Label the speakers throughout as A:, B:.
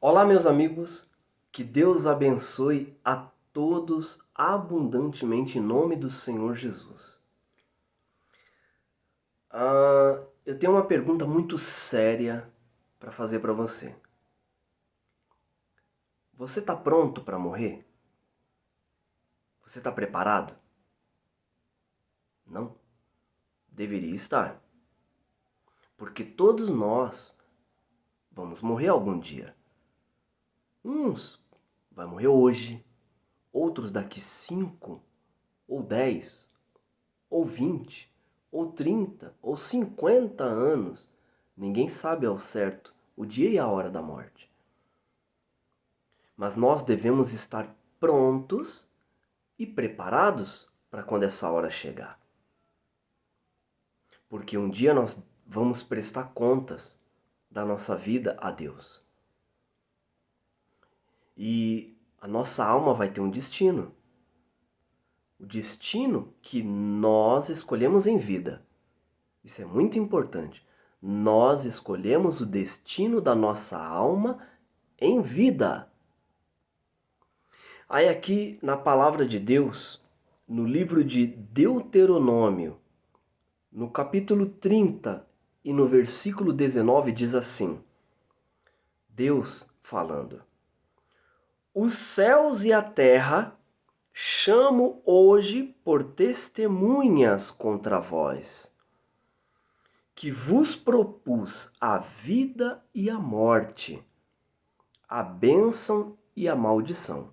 A: Olá, meus amigos, que Deus abençoe a todos abundantemente em nome do Senhor Jesus. Eu tenho uma pergunta muito séria para fazer para você. Você está pronto para morrer? Você está preparado? Não? Deveria estar. Porque todos nós vamos morrer algum dia. Uns vai morrer hoje, outros daqui 5 ou 10 ou 20, ou 30, ou 50 anos. Ninguém sabe ao certo o dia e a hora da morte. Mas nós devemos estar prontos e preparados para quando essa hora chegar. Porque um dia nós vamos prestar contas da nossa vida a Deus. E a nossa alma vai ter um destino. O destino que nós escolhemos em vida. Isso é muito importante. Nós escolhemos o destino da nossa alma em vida. Aí aqui na palavra de Deus, no livro de Deuteronômio, no capítulo 30 e no versículo 19 diz assim, Deus falando: Os céus e a terra chamo hoje por testemunhas contra vós, que vos propus a vida e a morte, a bênção e a maldição.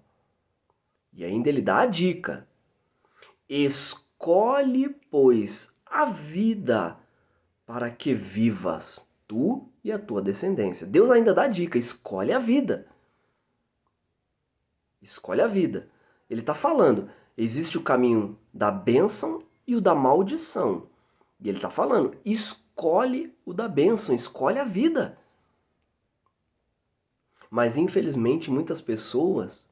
A: E ainda ele dá a dica. Escolhe, pois, a vida para que vivas tu e a tua descendência. Deus ainda dá a dica, escolhe a vida. Escolhe a vida. Ele está falando, existe o caminho da bênção e o da maldição. E ele está falando, escolhe o da bênção, escolhe a vida. Mas infelizmente muitas pessoas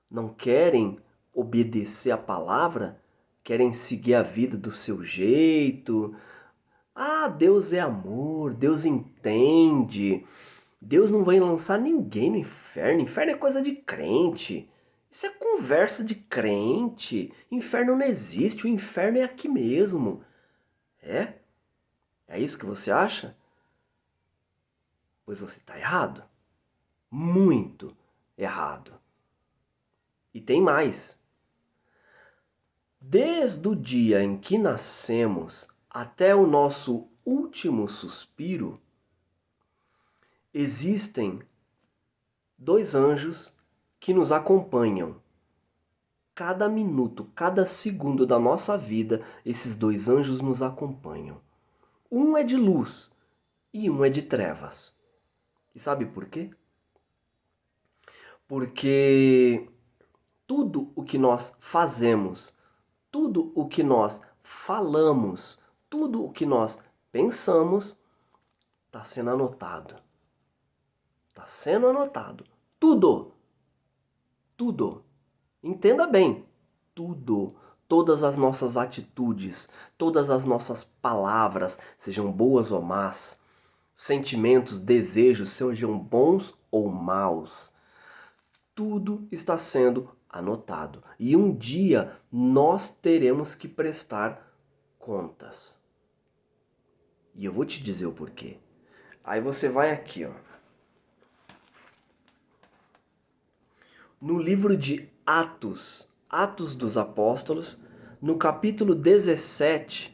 A: não querem obedecer a palavra, querem seguir a vida do seu jeito. Ah, Deus é amor, Deus entende. Deus não vai lançar ninguém no inferno. Inferno é coisa de crente. Isso é conversa de crente. Inferno não existe, o inferno é aqui mesmo. É? É isso que você acha? Pois você está errado. Muito errado. E tem mais. Desde o dia em que nascemos até o nosso último suspiro, existem dois anjos que nos acompanham. Cada minuto, cada segundo da nossa vida, esses dois anjos nos acompanham. Um é de luz e um é de trevas. E sabe por quê? Porque tudo o que nós fazemos, tudo o que nós falamos, tudo o que nós pensamos, está sendo anotado. Está sendo anotado. Tudo. Tudo. Entenda bem. Tudo. Todas as nossas atitudes, todas as nossas palavras, sejam boas ou más, sentimentos, desejos, sejam bons ou maus, tudo está sendo anotado. E um dia nós teremos que prestar contas. E eu vou te dizer o porquê. Aí você vai aqui, ó. No livro de Atos, Atos dos Apóstolos, no capítulo 17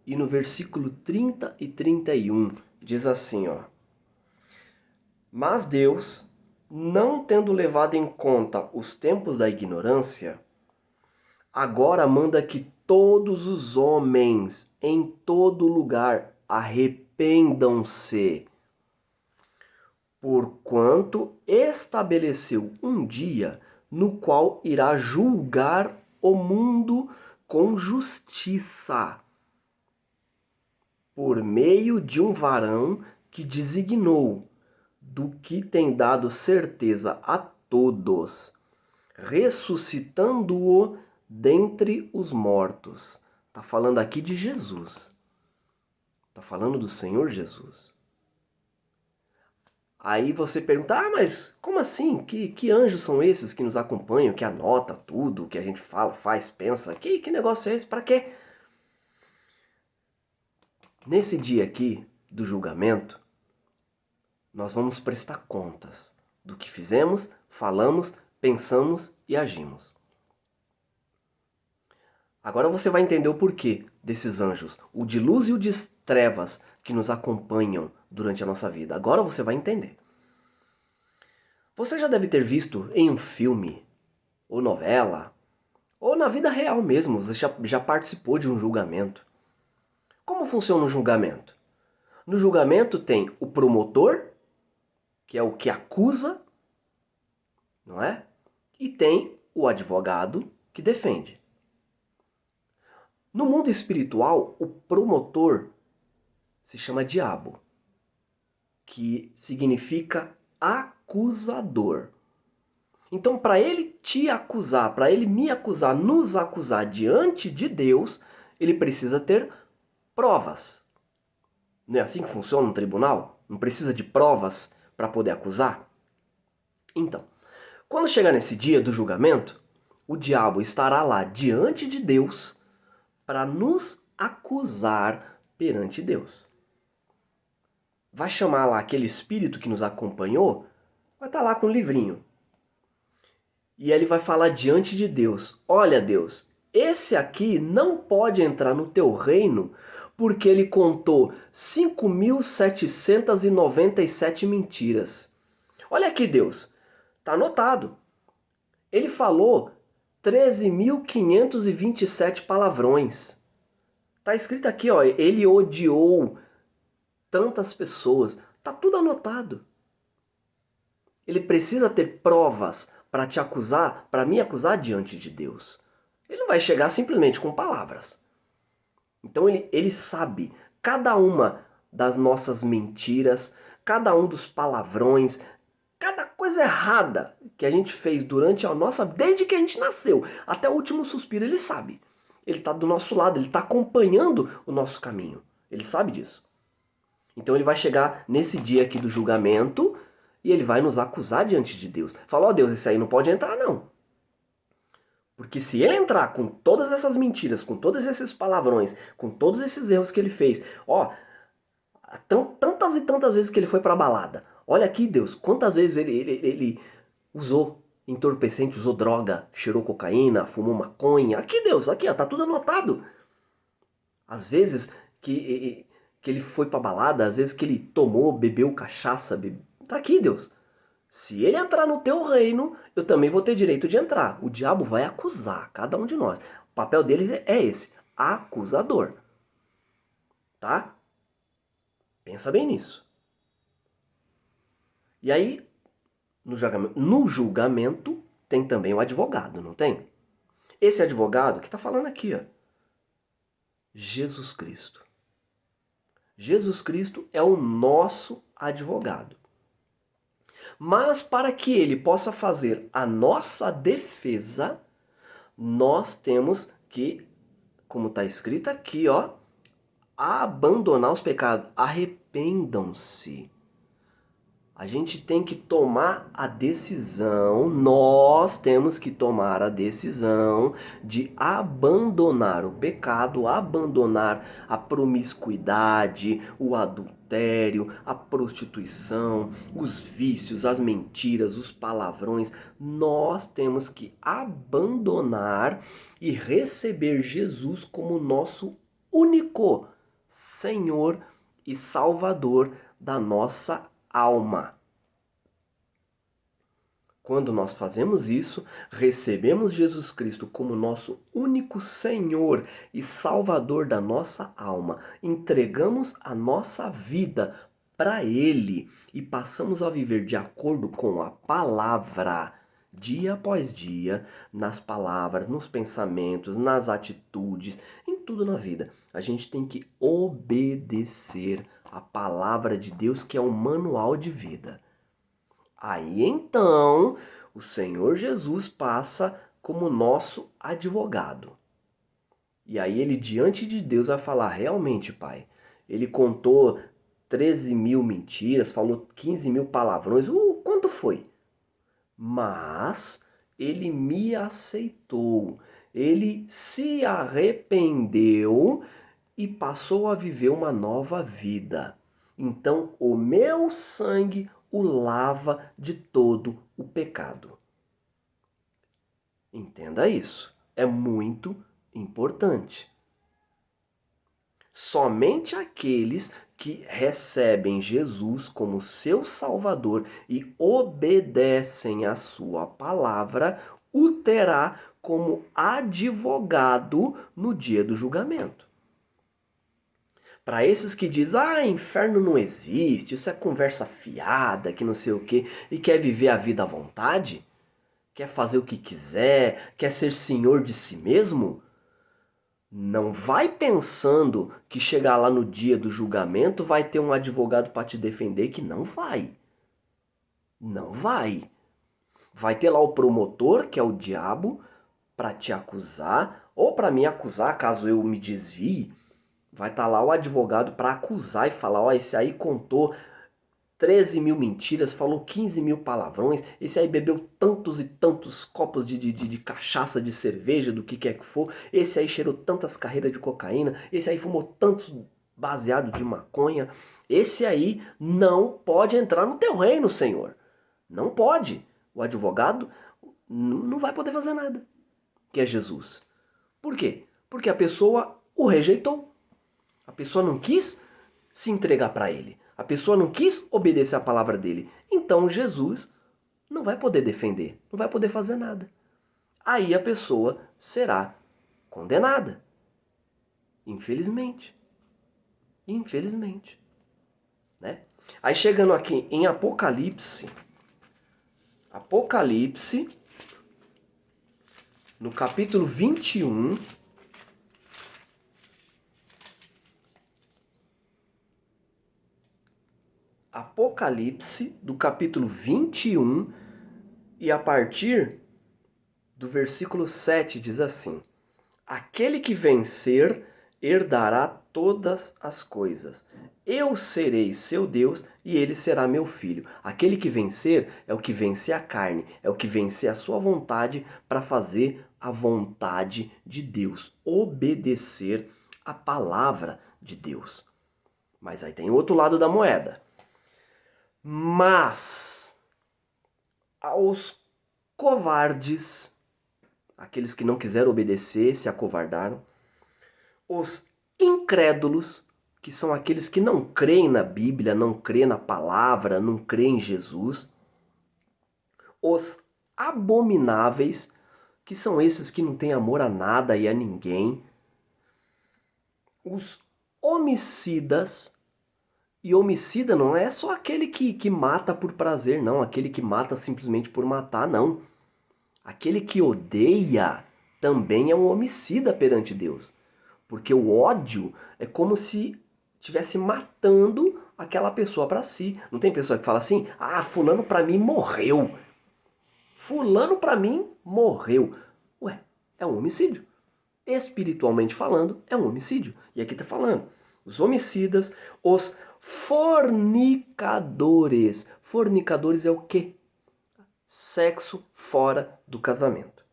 A: e no versículo 30 e 31, diz assim, ó. Mas Deus, não tendo levado em conta os tempos da ignorância, agora manda que todos os homens em todo lugar arrependam-se, porquanto estabeleceu um dia no qual irá julgar o mundo com justiça, por meio de um varão que designou, do que tem dado certeza a todos, ressuscitando-o dentre os mortos. Está falando aqui de Jesus. Está falando do Senhor Jesus. Aí você pergunta, mas como assim? Que anjos são esses que nos acompanham, que anota tudo, que a gente fala, faz, pensa? Que negócio é esse? Para quê? Nesse dia aqui do julgamento, nós vamos prestar contas do que fizemos, falamos, pensamos e agimos. Agora você vai entender o porquê desses anjos, o de luz e o de trevas que nos acompanham durante a nossa vida. Agora você vai entender. Você já deve ter visto em um filme, ou novela, ou na vida real mesmo, você já participou de um julgamento. Como funciona um julgamento? No julgamento tem o promotor, que é o que acusa, não é? E tem o advogado que defende. No mundo espiritual, o promotor se chama diabo, que significa acusador. Então, para ele te acusar, para ele me acusar, nos acusar diante de Deus, ele precisa ter provas. Não é assim que funciona um tribunal? Não precisa de provas para poder acusar? Então, quando chegar nesse dia do julgamento, o diabo estará lá diante de Deus para nos acusar perante Deus. Vai chamar lá aquele espírito que nos acompanhou, vai estar lá com um livrinho. E ele vai falar diante de Deus: olha, Deus, esse aqui não pode entrar no teu reino porque ele contou 5.797 mentiras. Olha aqui, Deus, está anotado. Ele falou 13.527 palavrões. Está escrito aqui, ó, ele odiou tantas pessoas. Está tudo anotado. Ele precisa ter provas para te acusar, para me acusar diante de Deus. Ele não vai chegar simplesmente com palavras. Então ele sabe cada uma das nossas mentiras, cada um dos palavrões, cada coisa errada que a gente fez durante a nossa, desde que a gente nasceu até o último suspiro, ele sabe. Ele está do nosso lado, ele está acompanhando o nosso caminho. Ele sabe disso. Então ele vai chegar nesse dia aqui do julgamento e ele vai nos acusar diante de Deus. Fala, ó Deus, isso aí não pode entrar não. Porque se ele entrar com todas essas mentiras, com todos esses palavrões, com todos esses erros que ele fez, ó, tantas e tantas vezes que ele foi pra balada. Olha aqui, Deus, quantas vezes ele usou entorpecente, usou droga, cheirou cocaína, fumou maconha. Aqui, Deus, aqui, ó, tá tudo anotado. Às vezes que ele foi pra balada, às vezes que ele tomou, bebeu cachaça, tá aqui, Deus. Se ele entrar no teu reino, eu também vou ter direito de entrar. O diabo vai acusar cada um de nós. O papel dele é esse, acusador. Tá? Pensa bem nisso. E aí, no julgamento tem também o advogado, não tem? Esse advogado que está falando aqui, ó, Jesus Cristo. Jesus Cristo é o nosso advogado. Mas para que ele possa fazer a nossa defesa, nós temos que, como está escrito aqui, ó, abandonar os pecados. Arrependam-se. A gente tem que tomar a decisão, nós temos que tomar a decisão de abandonar o pecado, abandonar a promiscuidade, o adultério, a prostituição, os vícios, as mentiras, os palavrões. Nós temos que abandonar e receber Jesus como nosso único Senhor e Salvador da nossa alma. Quando nós fazemos isso, recebemos Jesus Cristo como nosso único Senhor e Salvador da nossa alma, entregamos a nossa vida para Ele e passamos a viver de acordo com a palavra, dia após dia, nas palavras, nos pensamentos, nas atitudes, em tudo na vida. A gente tem que obedecer a palavra de Deus, que é um manual de vida. Aí então, o Senhor Jesus passa como nosso advogado. E aí ele diante de Deus vai falar, realmente, Pai, ele contou 13 mil mentiras, falou 15 mil palavrões, quanto foi? Mas ele me aceitou, ele se arrependeu e passou a viver uma nova vida. Então o meu sangue o lava de todo o pecado. Entenda isso, é muito importante. Somente aqueles que recebem Jesus como seu Salvador e obedecem a sua palavra o terá como advogado no dia do julgamento. Para esses que dizem, inferno não existe, isso é conversa fiada, que não sei o quê, e quer viver a vida à vontade, quer fazer o que quiser, quer ser senhor de si mesmo, não vai pensando que chegar lá no dia do julgamento vai ter um advogado para te defender, que não vai. Não vai. Vai ter lá o promotor, que é o diabo, para te acusar, ou para me acusar caso eu me desvie. Vai estar lá o advogado para acusar e falar, esse aí contou 13 mil mentiras, falou 15 mil palavrões, esse aí bebeu tantos e tantos copos de cachaça, de cerveja, do que quer que for, esse aí cheirou tantas carreiras de cocaína, esse aí fumou tantos baseados de maconha, esse aí não pode entrar no teu reino, Senhor. Não pode. O advogado não vai poder fazer nada, que é Jesus. Por quê? Porque a pessoa o rejeitou. A pessoa não quis se entregar para ele. A pessoa não quis obedecer a palavra dele. Então Jesus não vai poder defender, não vai poder fazer nada. Aí a pessoa será condenada. Infelizmente. Infelizmente. Né? Aí chegando aqui em Apocalipse, no capítulo 21, Apocalipse, do capítulo 21, e a partir do versículo 7 diz assim: aquele que vencer herdará todas as coisas. Eu serei seu Deus e ele será meu filho. Aquele que vencer é o que vence a carne, é o que vence a sua vontade para fazer a vontade de Deus, obedecer a palavra de Deus. Mas aí tem o outro lado da moeda. Mas aos covardes, aqueles que não quiseram obedecer, se acovardaram, os incrédulos, que são aqueles que não creem na Bíblia, não creem na palavra, não creem em Jesus, os abomináveis, que são esses que não têm amor a nada e a ninguém, os homicidas. E homicida não é só aquele que mata por prazer, não. Aquele que mata simplesmente por matar, não. Aquele que odeia também é um homicida perante Deus. Porque o ódio é como se estivesse matando aquela pessoa para si. Não tem pessoa que fala assim, fulano para mim morreu. Fulano para mim morreu. Ué, é um homicídio. Espiritualmente falando, é um homicídio. E aqui está falando, os homicidas, os fornicadores. Fornicadores é o quê? Sexo fora do casamento.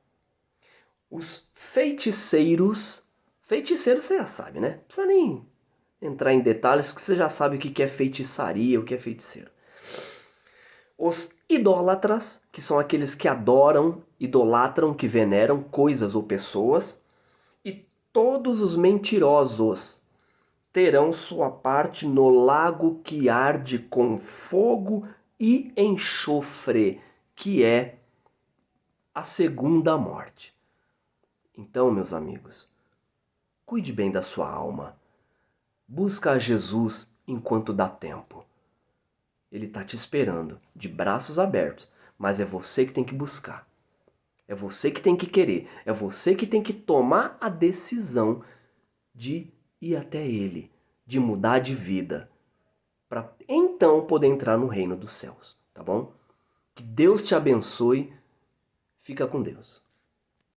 A: Os feiticeiros. Feiticeiros você já sabe, né? Não precisa nem entrar em detalhes, que você já sabe o que é feitiçaria, o que é feiticeiro. Os idólatras, que são aqueles que adoram, idolatram, que veneram coisas ou pessoas. E todos os mentirosos terão sua parte no lago que arde com fogo e enxofre, que é a segunda morte. Então, meus amigos, cuide bem da sua alma. Busca a Jesus enquanto dá tempo. Ele está te esperando, de braços abertos, mas é você que tem que buscar. É você que tem que querer. É você que tem que tomar a decisão de ir até Ele, de mudar de vida, para então poder entrar no reino dos céus, tá bom? Que Deus te abençoe. Fica com Deus.